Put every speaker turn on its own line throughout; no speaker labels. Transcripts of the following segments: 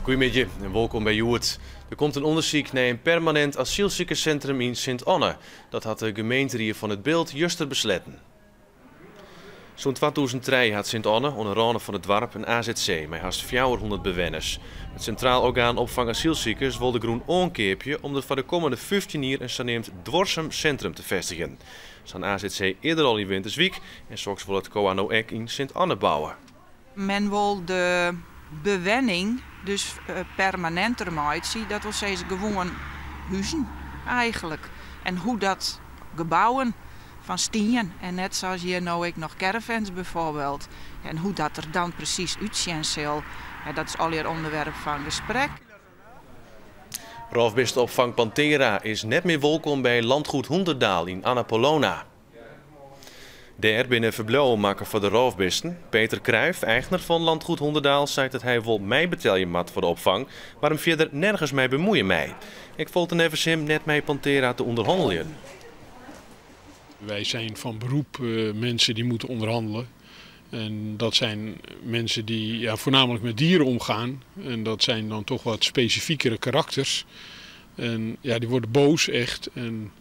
Goedemiddag en welkom bij Joert. Er komt een onderzoek naar een permanent asielzoekerscentrum in Sint-Anne. Dat had de gemeente van het Beeld juster besletten. Zo'n 2003 had Sint-Anne, onder andere van het dorp, een AZC met haast 400 bewoners. Het Centraal Orgaan Opvang Asielzoekers wil de groen aankeepje om er voor de komende 15 jaar een saneemd dwarsem centrum te vestigen. Zo'n AZC eerder al in Winterswijk en straks wil het Coano Ek in Sint-Anne bouwen.
Men wil de bewenning dus permanenter maken, dat wil zeggen gewoon huizen eigenlijk. En hoe dat gebouwen van stien en net zoals hier nou ik nog caravans bijvoorbeeld. En hoe dat er dan precies uitzien zal, dat is alweer onderwerp van gesprek.
Roofbestenopvang Pantera is net meer welkom bij Landgoed Hoenderdaal in Annapolona. Daar binnen verblijfmaker voor de roofbesten. Peter Cruijff, eigenaar van Landgoed Hoenderdaal, zei dat hij wel mij betalen moet voor de opvang, maar hem verder nergens mee bemoeien mij. Ik voelde nevens hem net met Pantera te onderhandelen.
Wij zijn van beroep mensen die moeten onderhandelen. En dat zijn mensen die voornamelijk met dieren omgaan. En dat zijn dan toch wat specifiekere karakters. En ja, die worden boos echt. En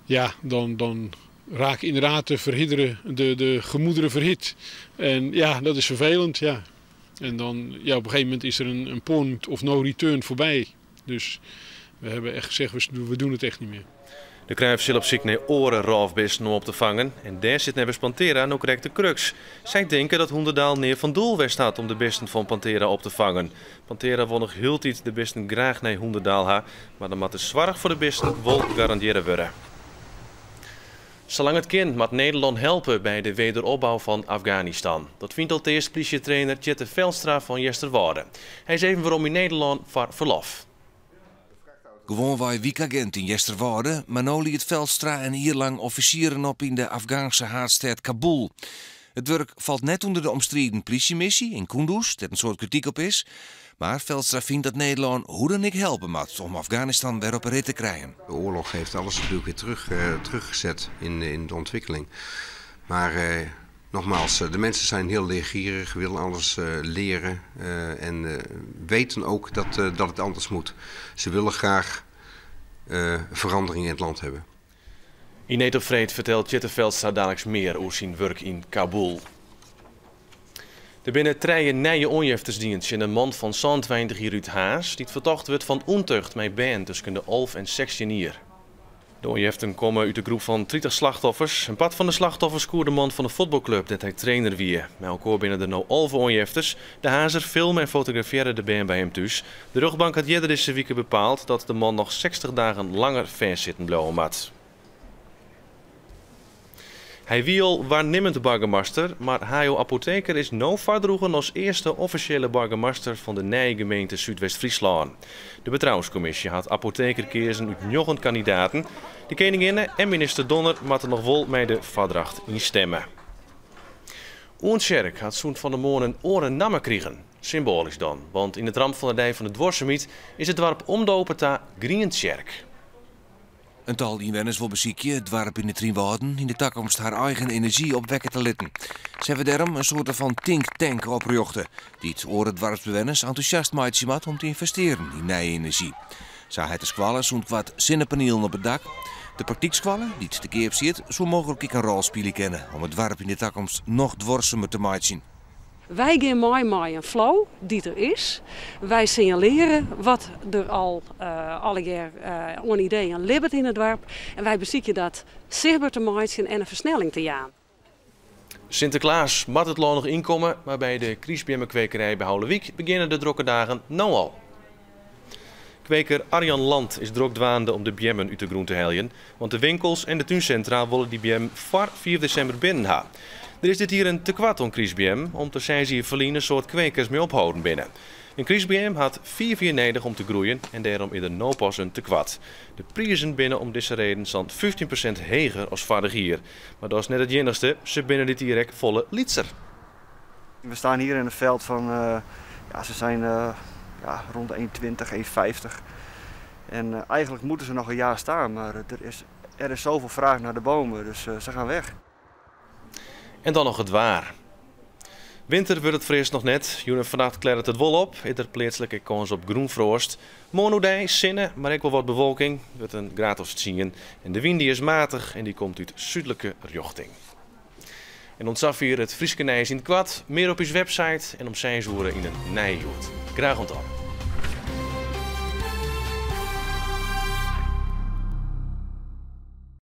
ja, dan raken inderdaad de gemoederen verhit. En ja, dat is vervelend. Ja. En dan op een gegeven moment is er een point of no return voorbij. Dus we hebben echt gezegd, we doen het echt niet meer.
De Cruijff zal op zich naar oren roofbesten om op te vangen. En daar zit nevens Pantera nog correct de crux. Zij denken dat Hoenderdaal neer van doel weer staat om de besten van Pantera op te vangen. Pantera wil nog heel tijd de besten graag naar Hoenderdaal gaan, maar dan moet de zorg voor de besten wel garanderen worden. Zolang het kind moet Nederland helpen bij de wederopbouw van Afghanistan. Dat vindt al eerst politietrainer Tjette Velstra van Jesterwoude. Hij is even waarom in Nederland voor verlof.
Gewoon wij weekagent in Jesterwoude, maar nu liet Velstra en hierlang officieren op in de Afghaanse haardstad Kabul. Het werk valt net onder de omstreden politiemissie in Kunduz, dat een soort kritiek op is. Maar Velstra vindt dat Nederland hoe dan ik helpen moet om Afghanistan weer op een rit te krijgen.
De oorlog heeft alles natuurlijk weer teruggezet in de ontwikkeling. Maar nogmaals, de mensen zijn heel leergierig, willen alles leren en weten ook dat het anders moet. Ze willen graag verandering in het land hebben.
Ineet op Vreed vertelt Tjette Velstra dadelijk meer over zijn werk in Kabul. Er binnen 3 nieuwe onjeftersdiensten een man van 20 jaar uit Haas die verdacht wordt van ontucht met band tussen de 11 en 16 jaar. De onjeften komen uit de groep van 30 slachtoffers. Een pad van de slachtoffers koerde de man van de voetbalclub dat hij trainer wie. Met elkaar binnen de nou 11 onjefters. De Hazer filmen en fotograferen de band bij hem thuis. De rugbank had eerder deze week bepaald dat de man nog 60 dagen langer vastzitten blijven moet. Hij wiel waarnemend burgemeester, maar Hajo Apotheker is nou verdroegen als eerste officiële burgemeester van de nieuwe gemeente Zuidwest-Friesland. De betrouwenscommissie had Apotheker kiezen uit 9 kandidaten. De koninginne en minister Donner moeten nog wel met de verdracht instemmen. Oensjerk had zo'n van de morgen een oren namen kregen. Symbolisch dan, want in het ramp van de dij van het dwarsemiet is het dorp omdopen tot Grientjerk.
Een tal inwoners wil beziekje het dorp in de Trienwouden in de toekomst haar eigen energie opwekken te letten. Ze hebben daarom een soort van think-tank oprichten, die het oor het dorpsbewoners enthousiast maakt om te investeren in nieuwe energie. Zo heeft de squallen zo'n kwart zonnepanelen op het dak. De praktieksquallen, die het te keer zit, zo mogelijk een rol spelen kennen om het dorp in de toekomst nog dwarsemer te maken.
Wij gaan met een flow die er is. Wij signaleren wat er al alle jaar een idee aan libbert in het dorp. En wij bezieken dat zichtbaar te maken en een versnelling te jaan.
Sinterklaas moet het loon nog inkomen, maar bij de kriesbjemmenkwekerij bij Houlewiek beginnen de drukke dagen nou al. Kweker Arjan Land is druk dwaande om de bjemmen uit de groen te heljen, want de winkels en de tuincentra willen die bjem voor 4 december binnen hebben. Er is dit hier een tekwart om kriesbjem, om te zijn ze hier verliezen soort kwekers mee ophouden binnen. Een kriesbjem had 4 jaar nodig om te groeien en daarom is er nou pas een tekwart. De prijzen binnen om deze reden zijn 15% hoger als vorig jaar. Maar dat is net het enigste, ze binnen dit hier volle litser.
We staan hier in het veld van, ze zijn rond de 1,20, 1,50. En eigenlijk moeten ze nog een jaar staan, maar er is zoveel vraag naar de bomen, dus ze gaan weg.
En dan nog het waar. Winter wordt het fris nog net. Joen vannacht klart het wol op. Is er plaatselijke kans op groenfrost. Morgen zinnen, maar ook wel wat bewolking. Het wordt een graad of 10. En de wind die is matig en die komt uit zuidelijke richting. En ontzaf hier het Frieske Nijs in het kwad. Meer op uw website en om 6 uur in een nijjoet. Graag ontdaan.